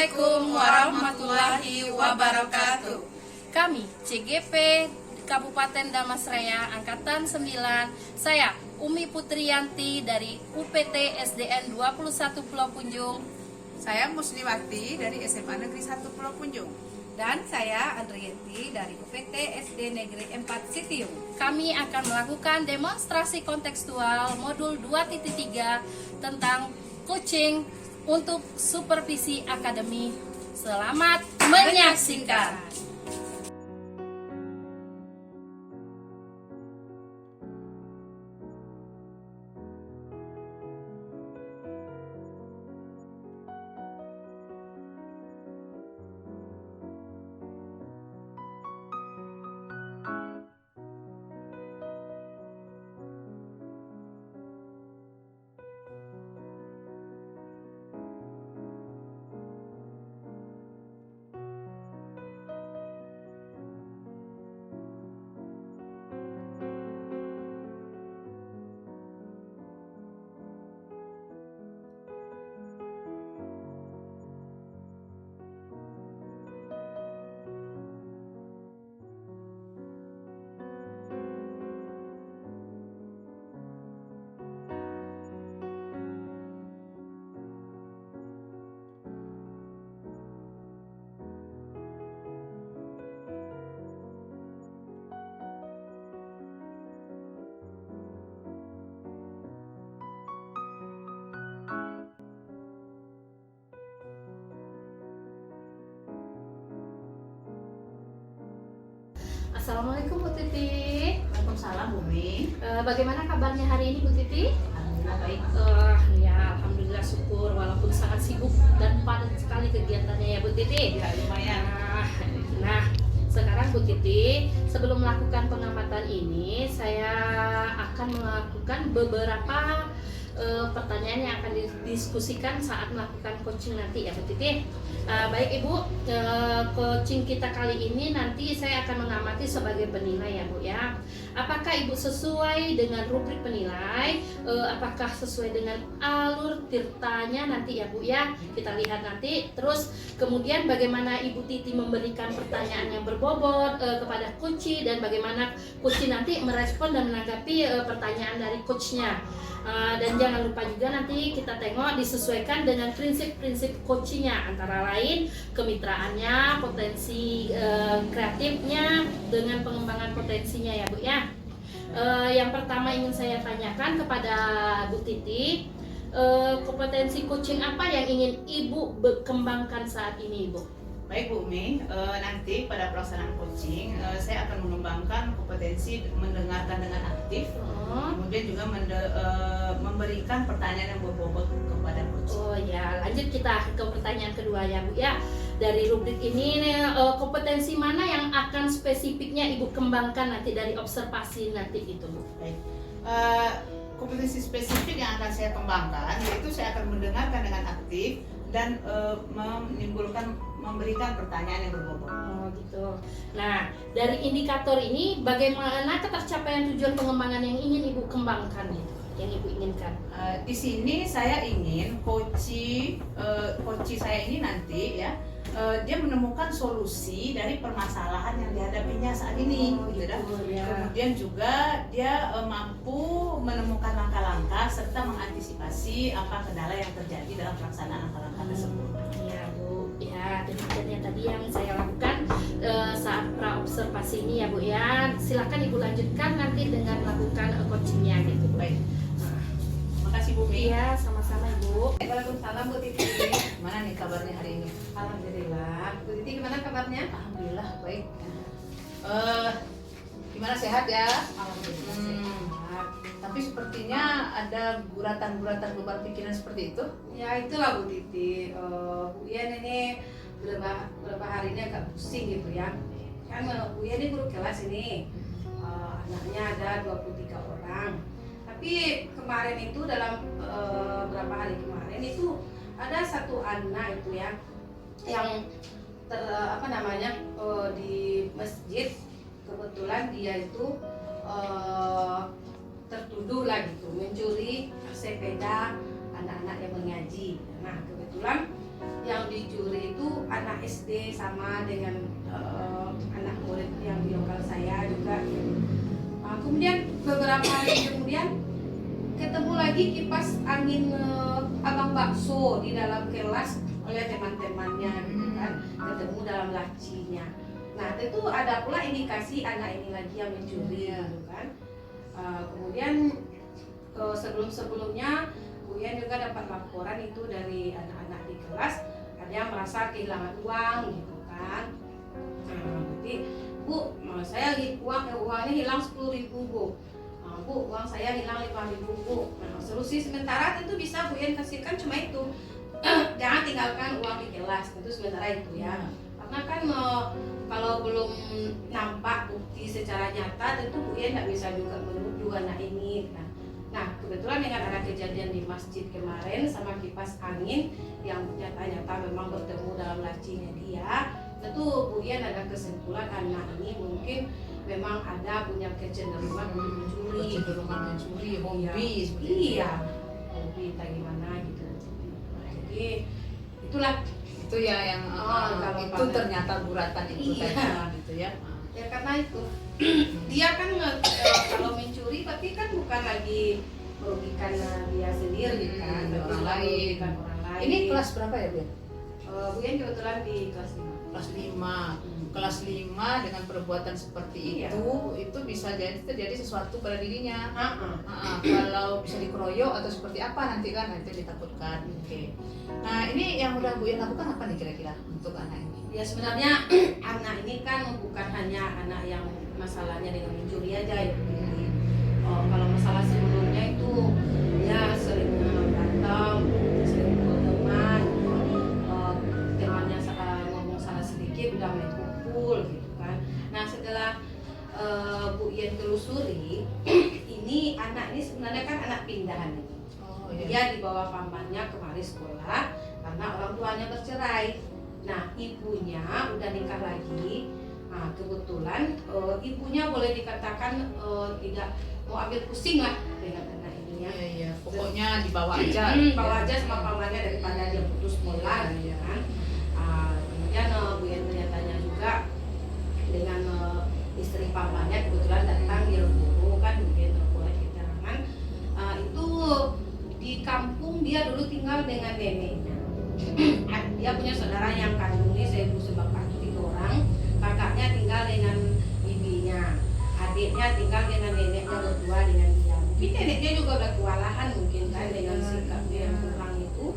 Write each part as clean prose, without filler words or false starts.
Assalamualaikum warahmatullahi wabarakatuh. Kami CGP Kabupaten Damasraya Angkatan 9. Saya Umi Putriyanti dari UPT SDN 21 Pulau Punjung. Saya Musliwati dari SMA Negeri 1 Pulau Punjung. Dan saya Andriyanti dari UPT SD Negeri 4 Sitiung. Kami akan melakukan demonstrasi kontekstual modul 2.3 tentang coaching untuk supervisi akademi. Selamat menyaksikan. Assalamualaikum Bu Titi. Waalaikumsalam Bumi. Bagaimana kabarnya hari ini Bu Titi? Alhamdulillah baik. Ya, alhamdulillah syukur walaupun sangat sibuk dan padat sekali kegiatannya ya Bu Titi. Ya lumayan. Nah, sekarang Bu Titi, sebelum melakukan pengamatan ini, saya akan melakukan beberapa pertanyaan yang akan didiskusikan saat melakukan coaching nanti ya Bu Titi. Baik Ibu, coaching kita kali ini nanti saya akan mengamati sebagai penilai ya Bu ya. Apakah Ibu sesuai dengan rubrik penilai? Apakah sesuai dengan alur tirtanya nanti ya Bu ya? Kita lihat nanti. Terus kemudian bagaimana Ibu Titi memberikan pertanyaan yang berbobot kepada coach dan bagaimana coach nanti merespon dan menanggapi pertanyaan dari coachnya. Dan jangan lupa juga nanti kita tengok disesuaikan dengan prinsip-prinsip coachingnya, antara lain kemitraannya, potensi kreatifnya dengan pengembangan potensinya ya Bu ya. Yang pertama ingin saya tanyakan kepada Bu Titi, kompetensi coaching apa yang ingin Ibu kembangkan saat ini Ibu? Baik Bu Umi, nanti pada pelaksanaan coaching saya akan mengembangkan kompetensi mendengarkan dengan aktif, kemudian juga memberikan pertanyaan yang berbobot kepada coach. Oh ya, lanjut kita ke pertanyaan kedua ya Bu ya. Dari rubrik ini kompetensi mana yang akan spesifiknya Ibu kembangkan nanti dari observasi nanti itu Bu? Baik. Kompetensi spesifik yang akan saya kembangkan yaitu saya akan mendengarkan dengan aktif dan memberikan pertanyaan yang berbobot. Oh gitu. Nah, dari indikator ini bagaimana ketercapaian tujuan pengembangan yang ingin Ibu kembangkan itu, yang Ibu inginkan? Di sini saya ingin coach saya ini nanti ya dia menemukan solusi dari permasalahan yang dihadapinya saat ini, gitu dah. Ya. Kemudian juga dia mampu menemukan langkah-langkah serta mengantisipasi apa kendala yang terjadi dalam pelaksanaan langkah-langkah tersebut. Iya Bu, ya demikian yang tadi yang saya lakukan saat pra-observasi ini ya Bu ya. Silakan Ibu lanjutkan nanti dengan melakukan coachingnya gitu. Baik. Makasih Bu Mi. Iya, sama-sama Ibu. Waalaikumsalam Bu Titi. Gimana nih kabarnya hari ini? Alhamdulillah. Bu Titi gimana kabarnya? Alhamdulillah baik. Gimana sehat ya? Alhamdulillah sehat. Tapi sepertinya ada guratan-guratan beban pikiran seperti itu. Ya itulah Bu Titi. Bu Ian ini beberapa hari ini agak pusing gitu ya. Kan Bu Ian ini guru kelas ini. Anaknya ada 23 orang. Tapi kemarin itu dalam beberapa hari kemarin itu ada satu anak itu ya yang di masjid, kebetulan dia itu tertuduh lah gitu mencuri sepeda anak-anak anak yang mengaji. Nah kebetulan yang dicuri itu anak SD sama dengan anak murid yang di lokal saya juga gitu. Nah, kemudian beberapa hari kemudian ketemu lagi kipas angin abang bakso di dalam kelas oleh teman-temannya gitu kan, ketemu dalam lacinya. Nah itu ada pula indikasi anak ini lagi yang mencuri gitu kan. Kemudian sebelum-sebelumnya Bu Yen juga dapat laporan itu dari anak-anak di kelas, ada yang merasa kehilangan uang gitu kan. Nah, berarti Bu, saya uangnya hilang 10.000 Bu. Bu, uang saya hilang 5.000 Bu. Nah, solusi sementara tentu bisa Bu Yen kasihkan cuma itu. Jangan tinggalkan uang di kelas, tentu sementara itu ya. Karena kan kalau belum nampak bukti secara nyata, tentu Bu Yen nggak bisa juga menuduh anak ini. Nah, kebetulan dengan ada kejadian di masjid kemarin sama kipas angin yang nyata-nyata memang bertemu dalam lacinya dia, tentu Bu Yen ada kesimpulan anak ini mungkin memang ada punya kecenderungan untuk mencuri. Kecenderungan mencuri, hobi. Iya, hobi entah gimana gitu. Jadi itulah Itu ya yang kalau itu banget. ternyata buratan itu Iya. tadi gitu ya. Ya karena itu dia kan kalau mencuri berarti kan bukan lagi merugikan dia sendiri kan, tapi orang juga lain. merugikan orang lain. Ini kelas berapa ya, Bu? Bu Yen kebetulan di kelas 5. Kelas 5. Kelas 5 dengan perbuatan seperti Iya. itu bisa jadi terjadi sesuatu pada dirinya. Heeh. Kalau bisa dikeroyok atau seperti apa nanti kan itu ditakutkan. Oke. Nah, ini yang udah Bu Yen lakukan apa nih kira-kira untuk anak ini? Ya sebenarnya anak ini kan bukan hanya anak yang masalahnya dengan mencuri aja ya. Jadi, kalau masalah sebelumnya itu dia sering berantem, sering pukul teman, temannya ngomong salah sedikit udah main pukul gitu kan. Nah setelah Bu Yen telusuri, ini anak ini sebenarnya kan anak pindahan ini. Oh Dia dibawa pamannya kemari sekolah karena orang tuanya bercerai. Nah ibunya udah nikah lagi. Nah kebetulan ibunya boleh dikatakan tidak mau ambil pusing lah dengan anak ini ya. Iya. Pokoknya dibawa aja. Bawa aja sama pamannya daripada dia putus sekolah gitu kan. Kemudian Bu Yen ternyatanya juga dengan istri pamannya kebetulan datang di Remburu kan, Bu Yen boleh keterangan itu di kampung dia dulu tinggal dengan neneknya. Dia punya saudara yang kandung ini seibu sebapak 3 orang, kakaknya tinggal dengan bibinya, adiknya tinggal dengan neneknya berdua dengan dia. Mungkin neneknya juga udah kewalahan mungkin kan dengan sikapnya yang kurang itu.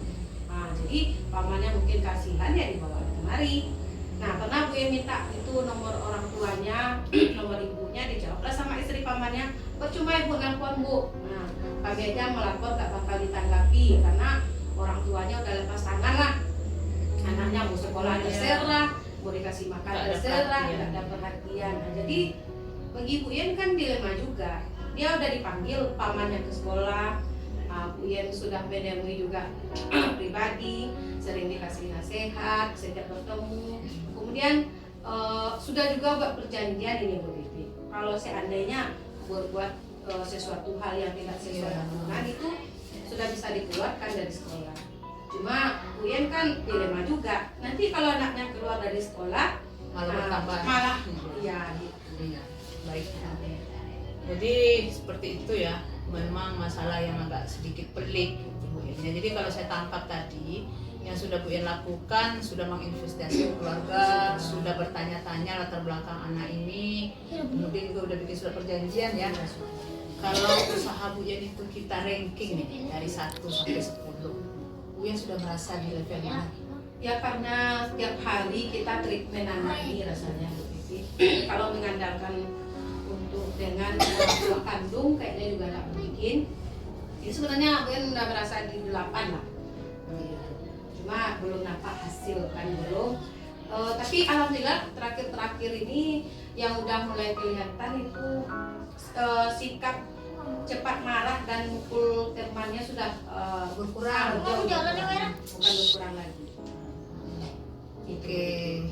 Jadi pamannya mungkin kasihan ya dibawa kemari. Nah karena Bu Yen minta itu nomor orang tuanya, nomor ibunya, dijawablah sama istri pamannya, percuma ibu nelpon Bu. Nah kami aja melapor gak bakal ditanggapi karena orang tuanya udah lepas tangan lah. Anaknya mau sekolah terserah, mau dikasih makan terserah, gak ada perhatian. Nah, jadi bagi Bu Yen kan dilema juga. Dia udah dipanggil pamannya ke sekolah. Bu Yen sudah menemui juga pribadi, sering dikasih nasihat sejak bertemu. Kemudian sudah juga buat perjanjian ini Bu Titi. Kalau seandainya berbuat sesuatu hal yang tidak sesuai aturan itu sudah bisa dikeluarkan dari sekolah. Cuma Bu Yen kan dilema juga. Nanti kalau anaknya keluar dari sekolah Malah bertambah. malah ya gitu. Iya. Baik. Jadi seperti itu ya. Memang masalah yang agak sedikit pelik gitu, Bu Yen. Jadi kalau saya tangkap tadi yang sudah Bu Yen lakukan sudah menginvestigasi keluarga, sudah bertanya-tanya latar belakang anak ini, kemudian juga udah bikin surat perjanjian ya. Kalau usaha Bu Yen itu kita ranking nih dari 1 sampai 10, Bu Yen sudah merasa di level mana? Ya karena setiap hari kita treatment anak ini rasanya Bu Titi. Kalau mengandalkan untuk dengan orang tua kandung kayaknya juga nggak mungkin. Ini sebenarnya Bu Yen udah merasa di 8 lah. Cuma belum nampak hasil kan belum. Tapi alhamdulillah terakhir ini yang udah mulai kelihatan itu sikap cepat marah dan mukul temannya sudah berkurang. Bukan berkurang lagi. Oke,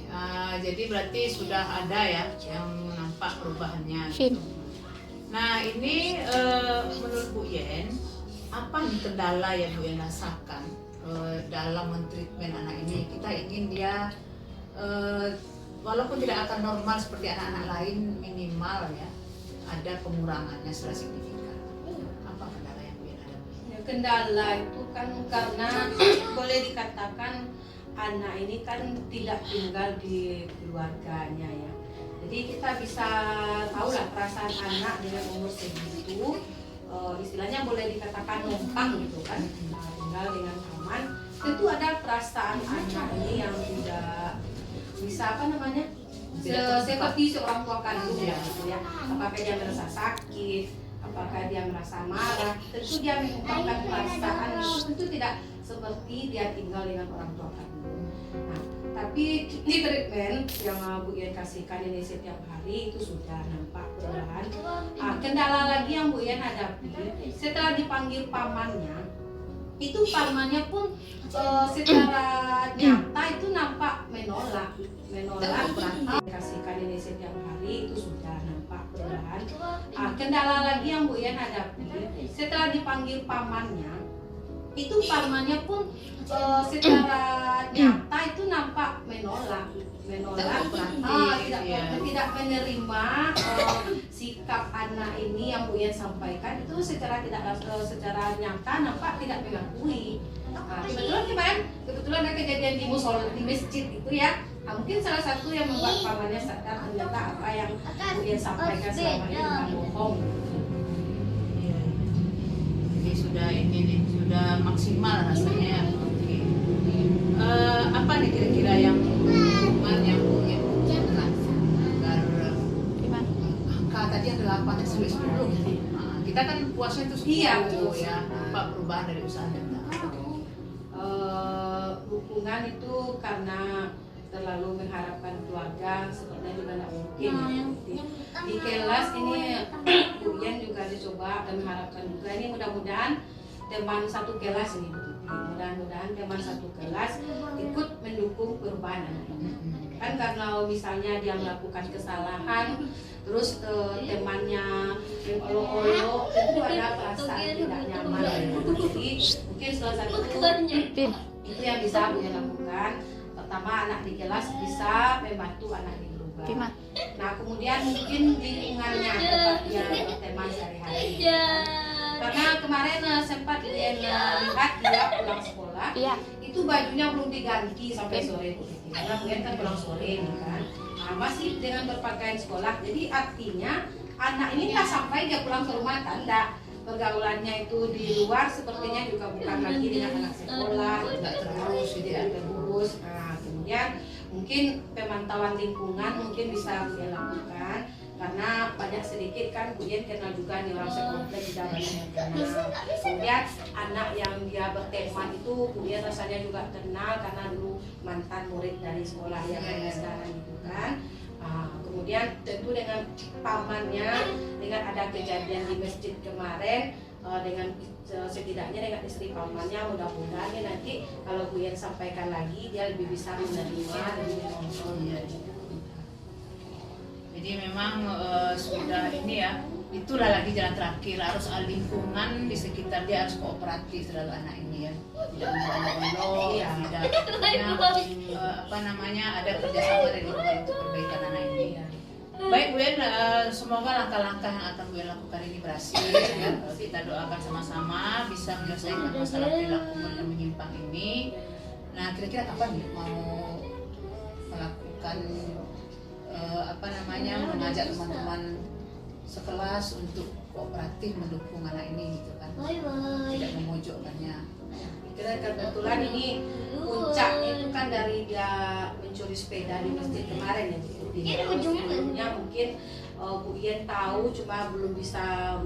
jadi berarti sudah ada ya yang nampak perubahannya. Gitu. Nah ini menurut Bu Yen, apa kendala yang Bu Yen rasakan dalam mentreatment anak ini. Kita ingin dia walaupun tidak akan normal seperti anak-anak lain, minimal ya ada pengurangannya secara signifikan. Apa kendala yang Bu Yen hadapi? Ya, kendala itu kan karena boleh dikatakan anak ini kan tidak tinggal di keluarganya ya. Jadi kita bisa tahu lah perasaan anak dengan umur segitu, istilahnya boleh dikatakan numpang gitu kan, tinggal dengan aman. Tentu ada perasaan anak ini yang tidak bisa apa namanya, seperti seorang tua kandung ya gitu ya. Apakah dia merasa sakit, apakah dia merasa marah, tentu dia mengungkapkan perasaan itu tentu tidak seperti dia tinggal dengan orang tua kandung. Nah, tapi di treatment yang Bu Yen kasihkan ini setiap hari itu sudah nampak perubahan. Kendala lagi yang Bu Yen hadapi setelah dipanggil pamannya, itu pamannya pun secara nyata itu nampak menolak kasihkan ini setiap hari itu sudah nampak perubahan. Kendala lagi yang Bu Yen hadapi setelah dipanggil pamannya, itu pamannya pun secara nyata itu nampak menolak tidak menerima sikap anak ini yang Bu Yen sampaikan itu secara nyata nampak tidak mengakui. Kebetulan ada kejadian di masjid itu ya. Mungkin salah satu yang membuat pamannya sadar ternyata apa yang Bu Yen sampaikan selama ini bukan bohong. Jadi sudah ini nih, sudah maksimal rasanya. Oke. Apa nih kira-kira yang hukuman yang Bu Yen butuhkan agar angka tadi yang 8 sampai 10. Nah, kita kan puasnya itu 10 Iya, ya. Apa perubahan dari usaha Anda? Hukuman itu karena terlalu mengharapkan keluarga sebenarnya juga tidak mungkin ya. Di kelas ini Bu Yen juga dicoba dan mengharapkan juga ini mudah-mudahan teman satu kelas ini mudah-mudahan teman satu kelas ikut mendukung perubahan anak ini. Kan karena misalnya dia melakukan kesalahan terus temannya mengolok-olok itu ada perasaan tidak nyaman. Jadi mungkin salah satu itu yang bisa Bu Yen lakukan. Pertama, anak di kelas bisa membantu anak di berubah. Nah, kemudian mungkin lingkungannya tempatnya teman sehari-hari. Karena kemarin sempat lihat dia pulang sekolah, itu bajunya belum diganti sampai sore. Karena kemudian kan pulang sore nih kan. Nah, masih dengan berpakaian sekolah. Jadi artinya anak ini tak sampai dia pulang ke rumah tanda. Pergaulannya itu di luar sepertinya juga bukan lagi dengan anak sekolah, tidak terurus. Nah, kemudian mungkin pemantauan lingkungan mungkin bisa Bu Yen lakukan karena banyak sedikit kan Bu Yen kenal juga nih orang sekomplek juga banyak yang kenal. Kemudian anak yang dia berteman itu Bu Yen rasanya juga kenal karena dulu mantan murid dari sekolah yang ada sekarang gitu kan. Kemudian tentu dengan pamannya, dengan ada kejadian di masjid kemarin, dengan setidaknya dengan istri pamannya, mudah-mudahan ya nanti kalau Bu Yen sampaikan lagi dia lebih bisa menerima, lebih menonton ya. Jadi memang sudah ini ya, itulah lagi jalan terakhir, harus lingkungan di sekitar dia harus kooperatif terhadap anak ini ya, tidak mengolok-olok, ada kerjasama dari lingkungan untuk perbaikan anak ini ya. Baik Bu Yen, semoga langkah-langkah yang akan Bu Yen lakukan ini berhasil ya. Kita doakan sama-sama bisa menyelesaikan masalah perilaku yang menyimpang ini. Nah, kira-kira kapan nih mau melakukan mengajak teman-teman sekelas untuk kooperatif mendukung anak ini gitu kan, tidak memojokkannya. Kebetulan ini puncaknya itu kan dari dia mencuri sepeda di masjid kemarin ya Bu. Sebelumnya mungkin Bu Yen tahu cuma belum bisa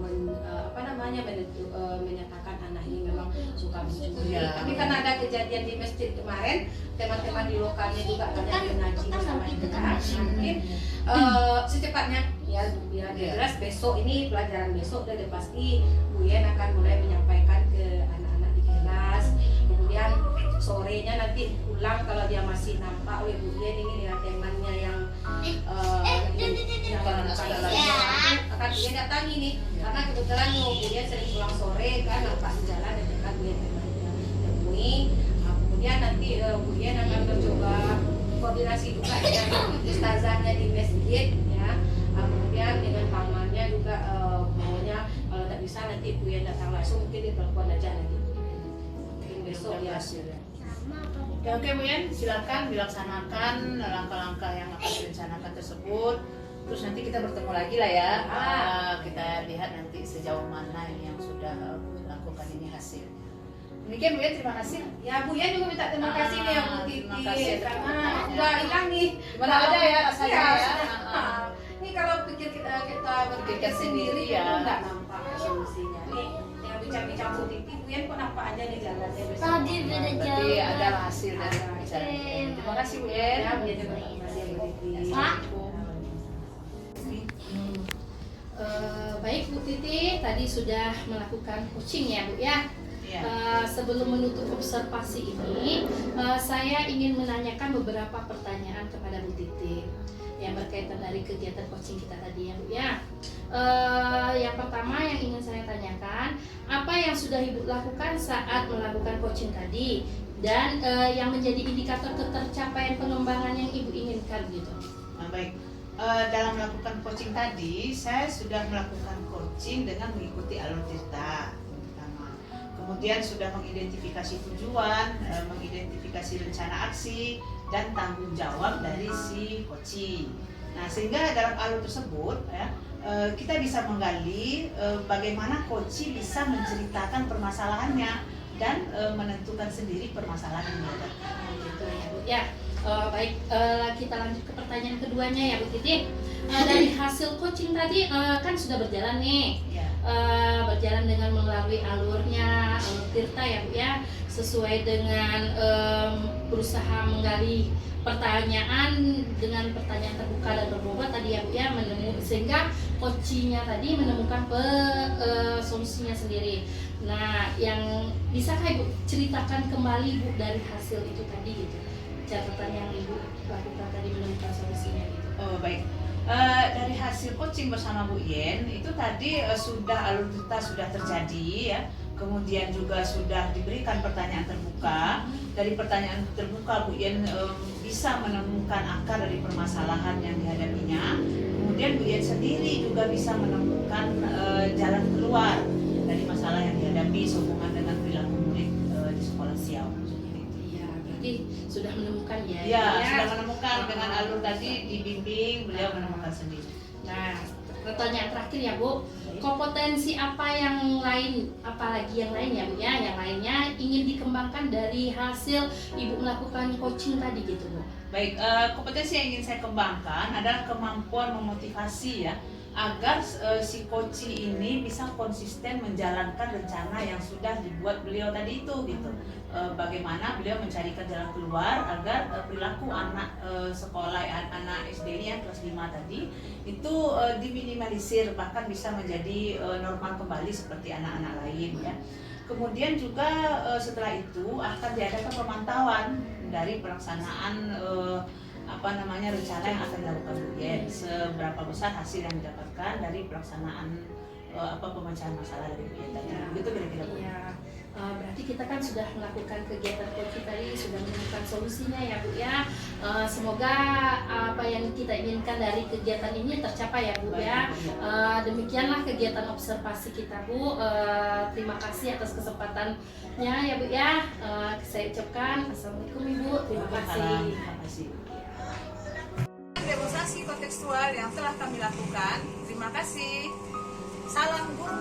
menyatakan anak ini memang suka mencuri. Tapi karena ada kejadian di masjid kemarin, teman-teman di lokalnya juga banyak yang ngaji bersama kita. Mungkin secepatnya ya biar jelas besok ini pelajaran besok udah pasti Bu Yen akan mulai menyampaikan ke anak-anak di kelas. Kemudian sorenya nanti pulang kalau dia masih nampak oleh Bu Yen ini dengan temannya yang akan dia datangi nih karena kebetulan Bu Yen sering pulang sore kan nampak di jalan Ian akan mencoba koordinasi juga dengan ustazahnya di masjid ya. Kemudian dengan pamannya juga maunya kalau tidak bisa nanti Bu Ian datang langsung, mungkin ditelepon aja nanti. Mungkin besok ya. Ya, oke Bu Yen, silakan dilaksanakan langkah-langkah yang akan direncanakan tersebut. Terus nanti kita bertemu lagi lah ya. Kita lihat nanti sejauh mana ini yang sudah Bu Yen lakukan ini hasil. Demikian Bu Yen, terima kasih. Ya Bu Ian juga minta terima kasih nih ya Bu Titi terima kasih atas karena pertanyaannya. udah hilang nih. Gimana ada ya rasanya Iya, ya? sudah. Ini kalau kita berpikir sendiri ya. itu nggak nampak solusinya. Nih yang bincang-bincang Bu Titi, Bu Ian kok nampak aja nih jalannya besok. Tadi beda Berarti jauh. adalah hasil dari pembicaraan kita. Terima kasih Bu Yen. Ya, Bu Ian juga terima kasih Bu Titi. Pak. Baik Bu Titi, tadi sudah melakukan coaching ya Bu ya. Iya. Sebelum menutup observasi ini, saya ingin menanyakan beberapa pertanyaan kepada Bu Titi yang berkaitan dari kegiatan coaching kita tadi ya Bu ya. Yang pertama yang ingin saya tanyakan, apa yang sudah Ibu lakukan saat melakukan coaching tadi dan yang menjadi indikator ketercapaian pengembangan yang Ibu inginkan gitu. Nah, baik. Dalam melakukan coaching tadi, saya sudah melakukan coaching dengan mengikuti alur cerita pertama. Kemudian sudah mengidentifikasi tujuan, mengidentifikasi rencana aksi, dan tanggung jawab dari si coaching. Nah, sehingga dalam alur tersebut ya, kita bisa menggali bagaimana coaching bisa menceritakan permasalahannya dan menentukan sendiri permasalahan yang dihadapi. Gitu ya Bu ya. Baik, kita lanjut ke pertanyaan keduanya ya Bu Titi. Dari hasil coaching tadi kan sudah berjalan nih, Ya. berjalan dengan melalui alurnya, alur tirta ya Bu ya, sesuai dengan berusaha menggali pertanyaan dengan pertanyaan terbuka dan berbobot tadi ya Bu ya, sehingga coachingnya tadi menemukan solusinya sendiri. Nah, yang bisakah Ibu ceritakan kembali Bu dari hasil itu tadi gitu? Catatan yang Ibu lakukan tadi menemukan solusinya gitu. Oh, baik. Dari hasil coaching bersama Bu Yen itu tadi sudah alur cerita sudah terjadi ya. Kemudian juga sudah diberikan pertanyaan terbuka. Dari pertanyaan terbuka Bu Yen bisa menemukan akar dari permasalahan yang dihadapinya. Kemudian Bu Yen sendiri juga bisa menemukan jalan keluar dari masalah yang dihadapi sehubungan dengan perilaku murid di sekolah Siau. Iya, berarti sudah menemukan ya. Ya, Bu, sudah menemukan dengan alur tadi dibimbing, beliau menemukan sendiri. Nah, pertanyaan terakhir ya Bu, kompetensi apa yang lain, apalagi yang lain ya Bu ya, yang lainnya ingin dikembangkan dari hasil Ibu melakukan coaching tadi gitu Bu. Baik, kompetensi yang ingin saya kembangkan adalah kemampuan memotivasi ya, agar si coaching ini bisa konsisten menjalankan rencana yang sudah dibuat beliau tadi itu gitu. Bagaimana beliau mencarikan jalan keluar agar perilaku anak sekolah, anak SD ini yang kelas 5 tadi itu diminimalisir, bahkan bisa menjadi normal kembali seperti anak-anak lain ya. Kemudian juga setelah itu akan diadakan pemantauan dari pelaksanaan rencana yang akan dilakukan Bu Yen, seberapa besar hasil yang didapatkan dari pelaksanaan pemecahan masalah dari Bu Yen tadi. Ya. Begitu kira-kira Bu. Iya. Berarti kita kan sudah melakukan kegiatan coaching tadi, sudah menemukan solusinya ya Bu ya. Semoga apa yang kita inginkan dari kegiatan ini tercapai ya Bu ya. Demikianlah kegiatan observasi kita Bu. Terima kasih atas kesempatannya ya Bu ya. Saya ucapkan assalamualaikum Ibu. Terima kasih. Terima kasih. Demonstrasi kontekstual yang telah kami lakukan. Terima kasih. Salam guru